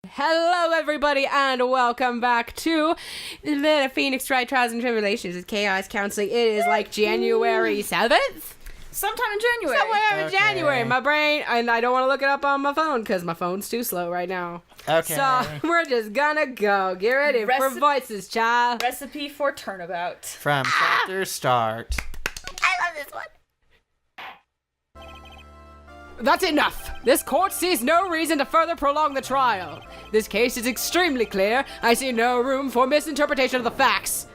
Hello, everybody, and welcome back to the Phoenix Wright Trials and Tribulations with Chaos Counseling. It is like January 7th? Sometime in January. Somewhere in January. My brain, and I don't want to look it up on my phone because my phone's too slow right now. Okay. So we're just gonna go. Get ready for voices, child. Recipe for turnabout. From chapter start. I love this one. That's enough! This court sees no reason to further prolong the trial. This case is extremely clear. I see no room for misinterpretation of the facts.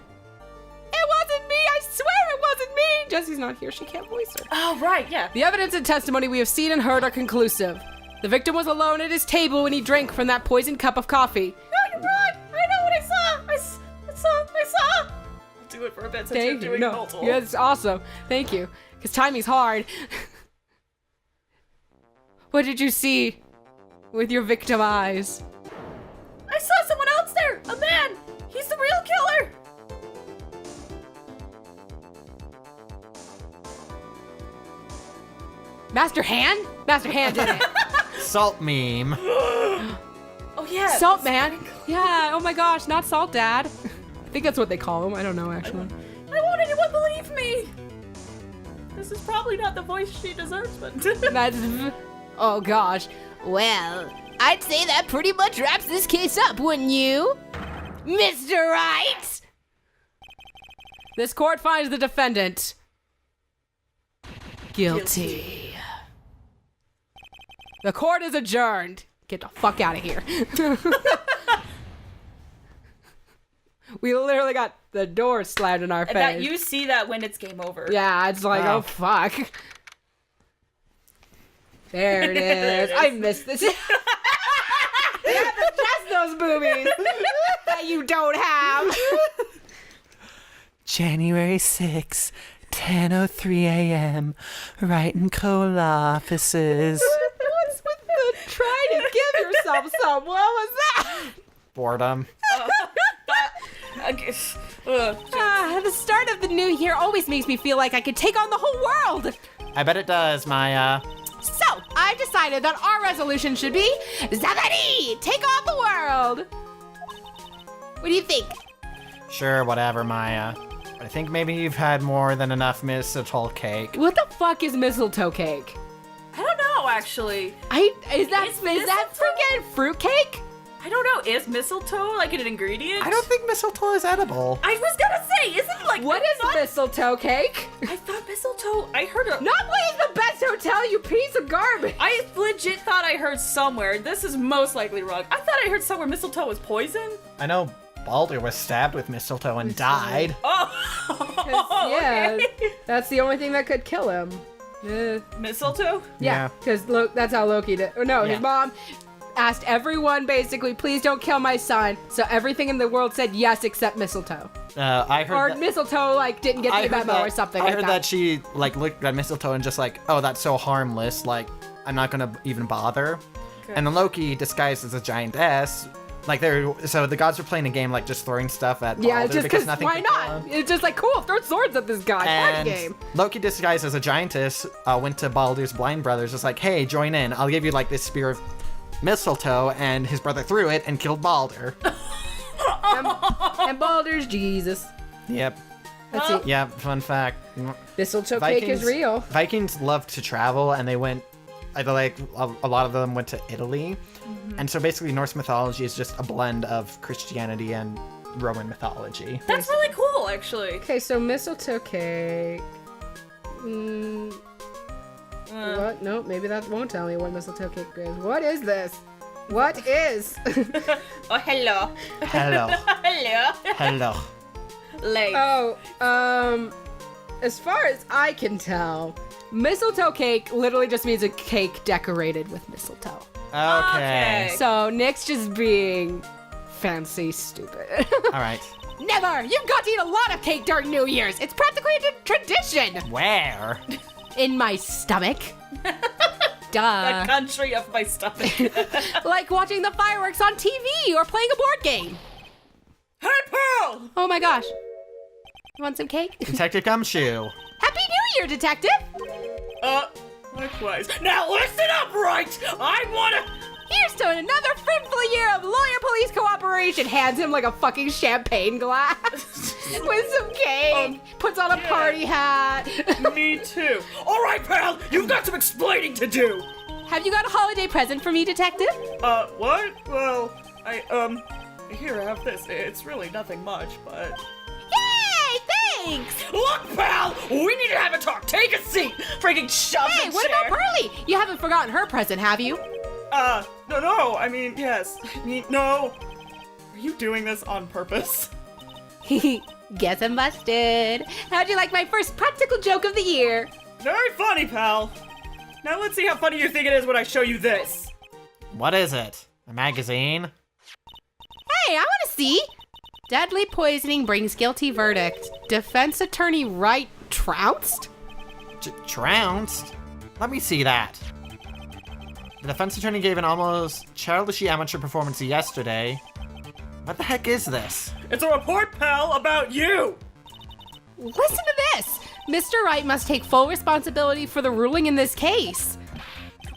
It wasn't me! I swear it wasn't me! Jessie's not here. She can't voice her. Oh, right, yeah. The evidence and testimony we have seen and heard are conclusive. The victim was alone at his table when he drank from that poisoned cup of coffee. No, you're right. I know what I saw. I saw. I'll do it for a bit since you're doing multiple. Yeah, it's awesome. Thank you. Because timing's hard. What did you see with your victim eyes? I saw someone else there. A man. He's the real killer. Master Hand? Master Hand did it. Salt meme. Oh, yeah. Salt Man. Yeah, oh my gosh, not Salt Dad. I think that's what they call him. I don't know, actually. I won't anyone believe me. This is probably not the voice she deserves, but... That's... Oh gosh. Well, I'd say that pretty much wraps this case up, wouldn't you? Mr. Wright? This court finds the defendant guilty. The court is adjourned. Get the fuck out of here. We literally got the door slammed in our face. That you see that when it's game over. Yeah, it's like, oh fuck. There it is. I missed this. Just those boobies that you don't have. January 6, 10:03 a.m. Wright and Cole offices. What's with the try to give yourself some? What was that? Boredom. The start of the new year always makes me feel like I could take on the whole world. I bet it does, Maya. So, I've decided that our resolution should be Zabadi! Take on the world! What do you think? Sure, whatever, Maya. I think maybe you've had more than enough mistletoe cake. What the fuck is mistletoe cake? I don't know, actually. Is that freaking fruitcake? I don't know. Is mistletoe like an ingredient? I don't think mistletoe is edible. I was gonna say, isn't it like... What is mistletoe cake? I thought mistletoe... I heard a... Not playing the best hotel, you piece of garbage! I legit thought I heard somewhere. This is most likely wrong. I thought I heard somewhere mistletoe was poison. I know Baldur was stabbed with mistletoe and died. Oh! Yeah, Okay. that's the only thing that could kill him. Mistletoe? Yeah, because that's how Loki did. Or no, Yeah. his mom asked everyone basically, please don't kill my son. So everything in the world said yes except mistletoe. I heard Or that- mistletoe like didn't get the memo or something I like heard that she like looked at mistletoe and just like, oh, that's so harmless. Like, I'm not gonna even bother. Okay. And then Loki, disguised as a giantess, like so the gods were playing a game like just throwing stuff at Yeah, Baldur just because nothing why could kill not? him. It's just like, cool, throw swords at this guy. Party And game. Loki, disguised as a giantess, went to Baldur's blind brothers, just like, hey, join in. I'll give you like this spear of mistletoe, and his brother threw it and killed Baldur. And Baldur's Jesus. Yep. That's it. Yeah, fun fact. Mistletoe cake is real. Vikings loved to travel, and they went, like, a lot of them went to Italy. And so basically Norse mythology is just a blend of Christianity and Roman mythology. That's really cool, actually. Okay, so mistletoe cake. What? No, maybe that won't tell me what mistletoe cake is. What is this? What is? Oh, hello. Hello. Hello. Hello. Like, As far as I can tell, mistletoe cake literally just means a cake decorated with mistletoe. Okay. So Nick's just being fancy stupid. All right. Never! You've got to eat a lot of cake during New Year's! It's practically a tradition! Where? In my stomach. the Duh. country of my stomach. Like watching the fireworks on TV or playing a board game. Hey, Pearl! Oh my gosh. You want some cake? Detective Gumshoe. Happy New Year, Detective! Likewise. Now listen up, Wright! I wanna... Here's to another fruitful year of lawyer-police cooperation. Hands him like a fucking champagne glass with some cake. Puts on a party hat. Me too. All right, pal, you've got some explaining to do. Have you got a holiday present for me, detective? What? Well, here, have this. It's really nothing much, but... Yay, thanks! Look, pal, we need to have a talk. Take a seat. Freaking shove Hey, the what chair. about Pearly? You haven't forgotten her present, have you? No, I mean, yes. No. Are you doing this on purpose? Guess I'm busted. How'd you like my first practical joke of the year? Very funny, pal. Now let's see how funny you think it is when I show you this. What is it? A magazine? Hey, I want to see. Deadly poisoning brings guilty verdict. Defense attorney Wright trounced? Trounced? Let me see that. The defense attorney gave an almost childishly amateur performance yesterday. What the heck is this? It's a report, pal, about you. Listen to this. Mr. Wright must take full responsibility for the ruling in this case.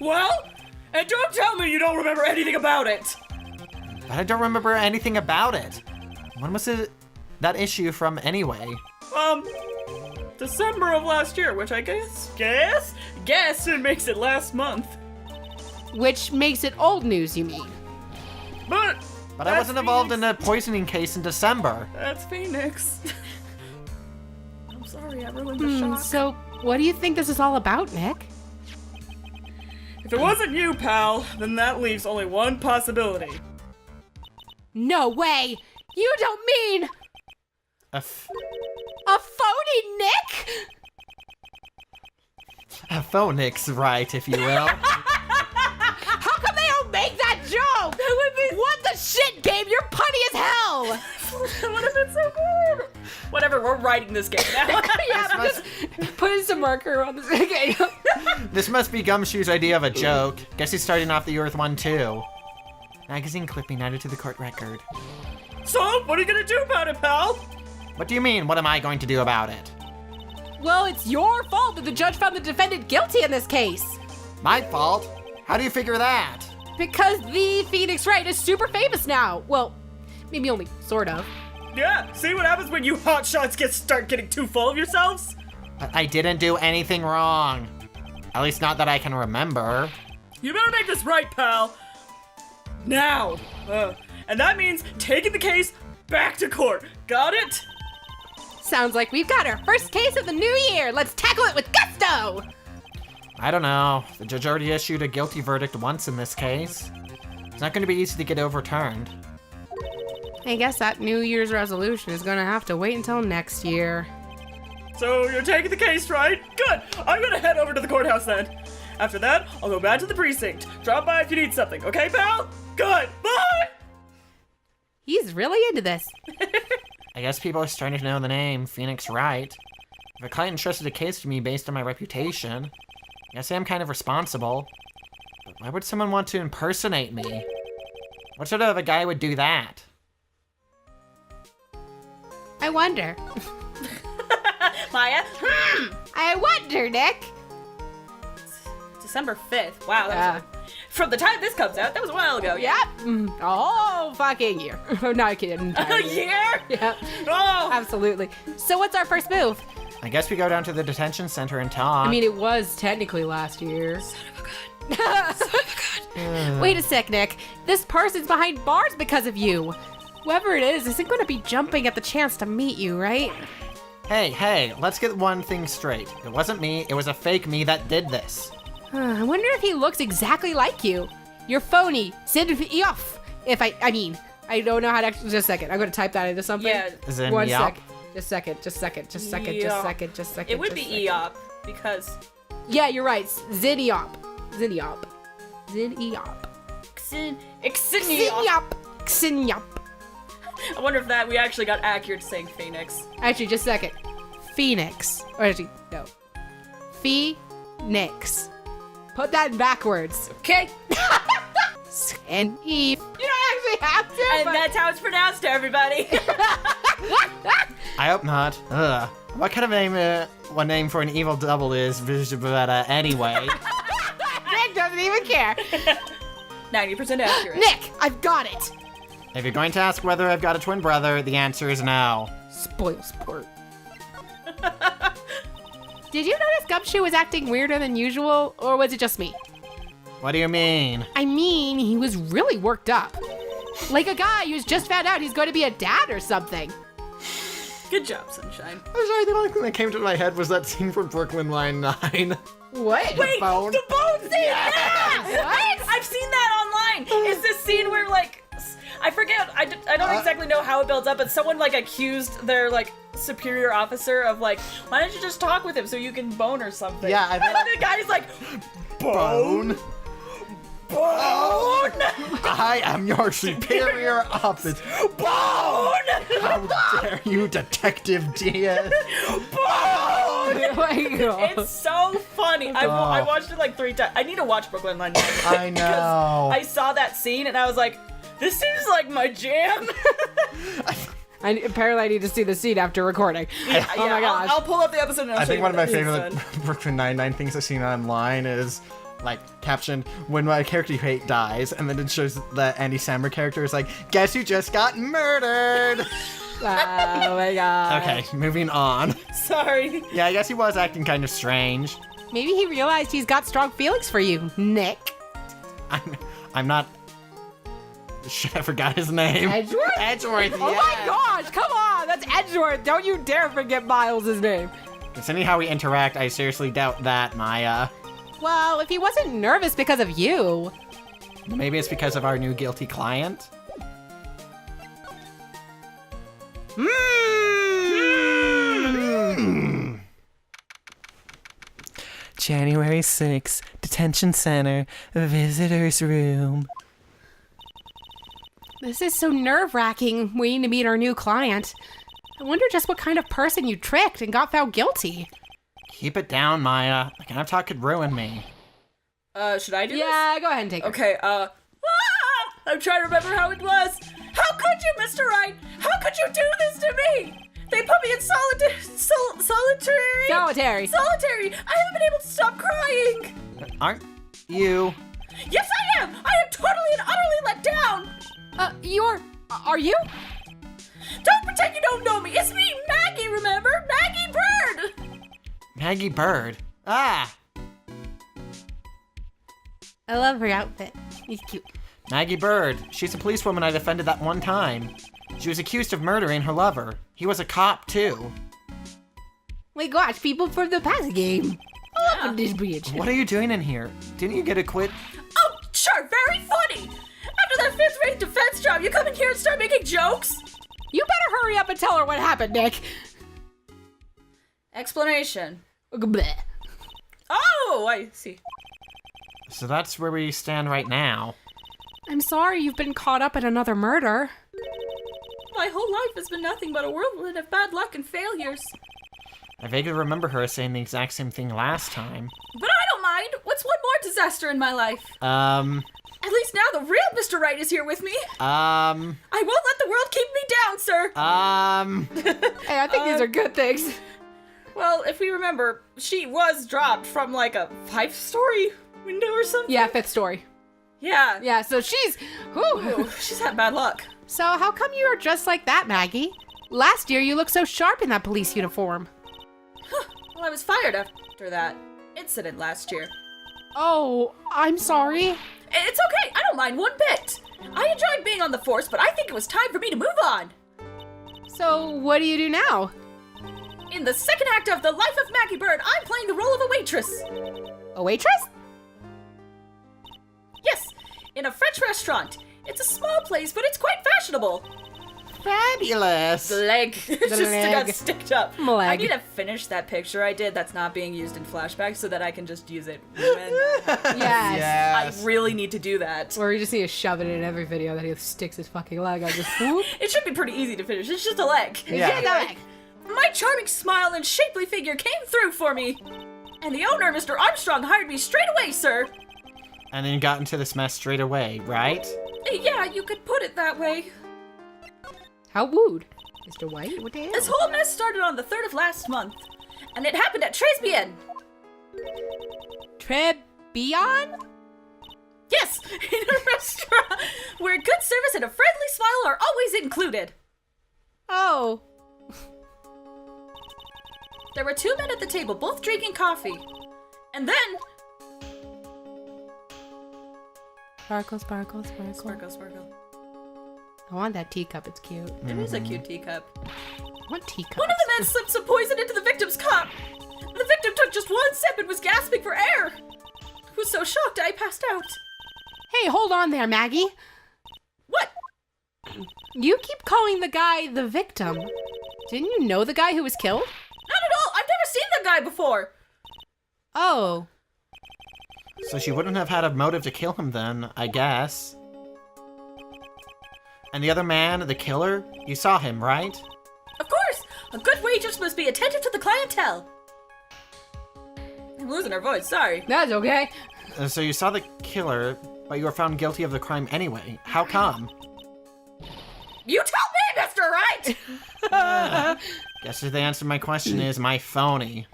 Well, and don't tell me you don't remember anything about it. But I don't remember anything about it. When was that issue from anyway? December of last year, which I guess it makes it last month. Which makes it old news, you mean? But I wasn't involved in a poisoning case in December. That's Phoenix. I'm sorry, I ruined the shock. So, what do you think this is all about, Nick? If it wasn't you, pal, then that leaves only one possibility. No way! You don't mean A a phony Nick? phonix, right, if you will. How come they don't make that joke? That would be what the shit, Gabe? You're punny as hell. That would have been so good. Whatever, we're writing this game now. Yeah, just put some marker on this. Okay. This must be Gumshoe's idea of a joke. Guess he's starting off the Earth one too. Magazine clipping added to the court record. So, what are you gonna do about it, pal? What do you mean, what am I going to do about it? Well, it's your fault that the judge found the defendant guilty in this case. My fault? How do you figure that? Because the Phoenix Wright is super famous now. Well, maybe only sort of. Yeah, see what happens when you hotshots start getting too full of yourselves? But I didn't do anything wrong. At least not that I can remember. You better make this right, pal. Now. And that means taking the case back to court. Got it? Sounds like we've got our first case of the new year. Let's tackle it with gusto. I don't know. The judge already issued a guilty verdict once in this case. It's not going to be easy to get overturned. I guess that New Year's resolution is gonna have to wait until next year. So you're taking the case, right? Good. I'm gonna head over to the courthouse then. After that, I'll go back to the precinct. Drop by if you need something, okay, pal? Good. Bye! He's really into this. I guess people are starting to know the name Phoenix Wright. If a client entrusted a case to me based on my reputation, I guess I am kind of responsible. But why would someone want to impersonate me? What sort of a guy would do that? I wonder. Maya? I wonder, Nick. December 5th. Wow, that was from the time this comes out, that was a while ago. Yep. Oh, fucking year. Oh, not kidding. A year? Yep. Oh! Absolutely. So what's our first move? I guess we go down to the detention center and talk. I mean, it was technically last year. Son of a gun. Son of a gun. Wait a sec, Nick. This person's behind bars because of you. Whoever it is isn't going to be jumping at the chance to meet you, right? Hey, let's get one thing straight. It wasn't me, it was a fake me that did this. I wonder if he looks exactly like you. You're phony. Sid Eoff. If I don't know how to actually, just a second. I'm going to type that into something. Yeah. Zen One Yop? sec. Just second. Just second. It would be Eop, because... Yeah, you're right. Zin Eop. Xin I wonder if that we actually got accurate saying Phoenix. Actually, just a second. Phoenix. Or actually, no. Phoenix. Put that in backwards, okay? And Eve. You don't actually have to. And that's how it's pronounced to everybody. I hope not. Ugh. What kind of name, one name for an evil double is, but anyway. Nick doesn't even care. 90% accurate. Nick, I've got it. If you're going to ask whether I've got a twin brother, the answer is no. Spoil sport. Did you notice Gumshoe was acting weirder than usual, or was it just me? What do you mean? I mean, he was really worked up. Like a guy who's just found out he's going to be a dad or something. Good job, Sunshine. I'm sorry, the only thing that came to my head was that scene from Brooklyn Nine-Nine. What? Wait, bone. the bone scene! Yeah! What? I've seen that online. It's this scene where, like, I forget, I don't exactly know how it builds up, but someone, like, accused their, like, superior officer of, like, why don't you just talk with him so you can bone or something? Yeah, I bet. And the guy's like, Bone? bone! I am your superior officer. Bone! How dare you, Detective Diaz? Bone! Oh my god. It's so funny. I watched it like 3 times. I need to watch Brooklyn Nine-Nine. I know. I saw that scene and I was like, this seems like my jam. Apparently I need to see the scene after recording. Oh my gosh. I'll pull up the episode and I'll I show think you one of my what it favorite is, Brooklyn Nine-Nine things I've seen online is, like, captioned, when my character you hate dies, and then it shows the Andy Samberg character is like, guess who just got murdered? Oh my god. Okay, moving on. Sorry. Yeah, I guess he was acting kind of strange. Maybe he realized he's got strong feelings for you, Nick. I'm not... Shit, I forgot his name. Edgeworth? Edgeworth, yeah. Oh my gosh, come on, that's Edgeworth. Don't you dare forget Miles' name. Considering how we interact, I seriously doubt that, Maya. Well, if he wasn't nervous because of you. Maybe it's because of our new guilty client? January 6th, detention center, visitor's room. This is so nerve-wracking, waiting to meet our new client. I wonder just what kind of person you tricked and got found guilty. Keep it down, Maya. The kind of talk could ruin me. Should I do this? Yeah, go ahead and take it. Okay, I'm trying to remember how it was. How could you, Mr. Wright? How could you do this to me? They put me in solitary. Solitary. Solitary. I haven't been able to stop crying. Aren't you? Yes, I am. I am totally and utterly let down. Are you? Don't pretend you don't know me. It's me, Maggie, remember? Maggie Bird. Maggie Bird. Ah! I love her outfit. He's cute. Maggie Bird. She's a policewoman I defended that one time. She was accused of murdering her lover. He was a cop, too. My gosh, people from the past game. Yeah. This bitch. What are you doing in here? Didn't you get acquitted? Oh, sure, very funny. After that fifth-rate defense job, you come in here and start making jokes? You better hurry up and tell her what happened, Nick. Explanation. Bleh. Oh, I see. So that's where we stand right now. I'm sorry you've been caught up in another murder. My whole life has been nothing but a whirlwind of bad luck and failures. I vaguely remember her saying the exact same thing last time. But I don't mind. What's one more disaster in my life? At least now the real Mr. Wright is here with me. I won't let the world keep me down, sir. Hey, I think these are good things. Well, if we remember, she was dropped from like a 5-story window or something. Yeah, 5th story. Yeah. Yeah, so she's... Whew. Ooh, she's had bad luck. So how come you are dressed like that, Maggie? Last year you looked so sharp in that police uniform. Well, I was fired after that incident last year. Oh, I'm sorry. It's okay. I don't mind one bit. I enjoyed being on the force, but I think it was time for me to move on. So what do you do now? In the second act of The Life of Maggie Bird, I'm playing the role of a waitress. A waitress? Yes, in a French restaurant. It's a small place, but it's quite fashionable. Fabulous! The leg just leg. got sticked up. My leg. I need to finish that picture I did that's not being used in flashback so that I can just use it when Yes. I really need to do that. Or we just need to shove it in every video that he sticks his fucking leg on. Just whoop. It should be pretty easy to finish. It's just a leg. Yeah. the leg. My charming smile and shapely figure came through for me. And the owner, Mr. Armstrong, hired me straight away, sir. And then you got into this mess straight away, right? Yeah, you could put it that way. How wooed. Mr. White, what the hell? This whole mess started on the 3rd of last month. And it happened at Tribulations. Trebion? Yes, in a restaurant where good service and a friendly smile are always included. Oh. There were 2 men at the table, both drinking coffee. And then... Sparkle, sparkle, sparkle. Sparkle, sparkle. I want that teacup. It's cute. It is a cute teacup. I want teacups. One of the men slipped some poison into the victim's cup. The victim took just 1 sip and was gasping for air. I was so shocked I passed out. Hey, hold on there, Maggie. What? You keep calling the guy the victim. Didn't you know the guy who was killed? Not at all. I've never seen the guy before. Oh. So she wouldn't have had a motive to kill him then, I guess. And the other man, the killer, you saw him, right? Of course. A good waitress must be attentive to the clientele. I'm losing her voice. Sorry. That's okay. So you saw the killer, but you were found guilty of the crime anyway. How come? You tell me, Mr. Wright! Guess the answer to my question is my phony.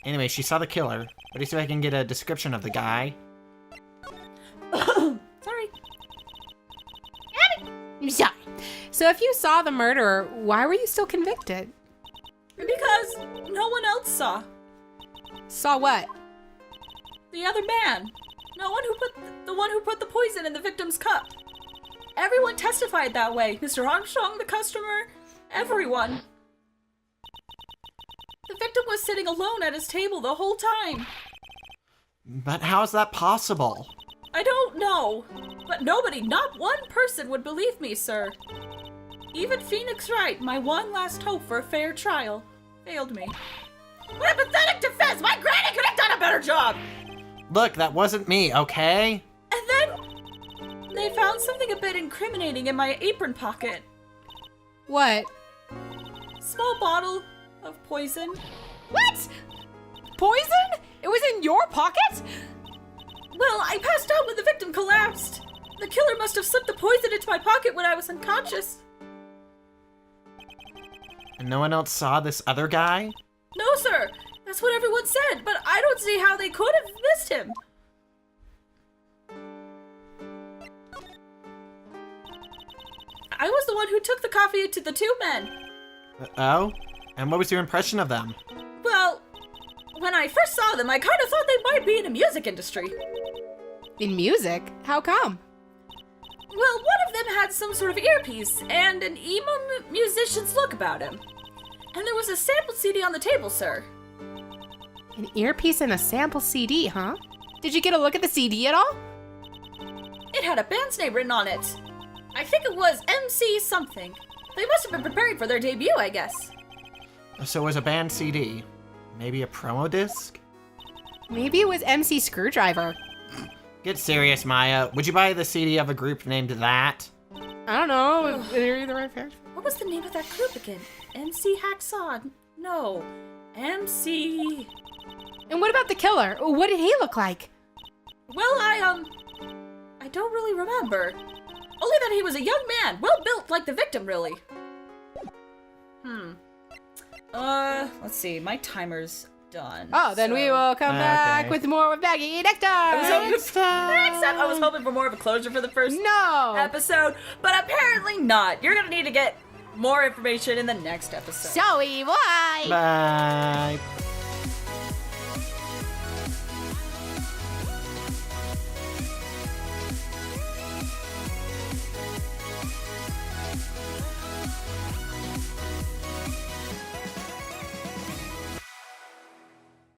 Anyway, she saw the killer. Let me see if I can get a description of the guy. Sorry. I'm sorry. So if you saw the murderer, why were you still convicted? Because no one else saw. Saw what? The other man. The one who put the poison in the victim's cup. Everyone testified that way. Mr. Armstrong, the customer, everyone. The victim was sitting alone at his table the whole time. But how is that possible? I don't know. But nobody, not one person would believe me, sir. Even Phoenix Wright, my one last hope for a fair trial, failed me. What a pathetic defense! My granny could have done a better job! Look, that wasn't me, okay? And then they found something a bit incriminating in my apron pocket. What? Small bottle of poison. What? Poison? It was in your pocket? Well, I passed out when the victim collapsed. The killer must have slipped the poison into my pocket when I was unconscious. And no one else saw this other guy? No, sir. That's what everyone said, but I don't see how they could have missed him. I was the one who took the coffee to the 2 men. Oh? And what was your impression of them? Well, when I first saw them, I kind of thought they might be in the music industry. In music? How come? Well, one of them had some sort of earpiece and an emo musician's look about him. And there was a sample CD on the table, sir. An earpiece and a sample CD, huh? Did you get a look at the CD at all? It had a band's name written on it. I think it was MC something. They must have been preparing for their debut, I guess. So it was a band CD. Maybe a promo disc? Maybe it was MC Screwdriver. Get serious, Maya. Would you buy the CD of a group named that? I don't know. They're the right pair. What was the name of that group again? MC Hacksaw? No. MC... And what about the killer? What did he look like? Well, I don't really remember. Only that he was a young man, well built like the victim, really. Let's see, my timer's done. Oh, then we will come back with more with Maggie next time. Next time, I was hoping for more of a closure for the first episode, but apparently not. You're gonna need to get more information in the next episode. So, bye. Bye.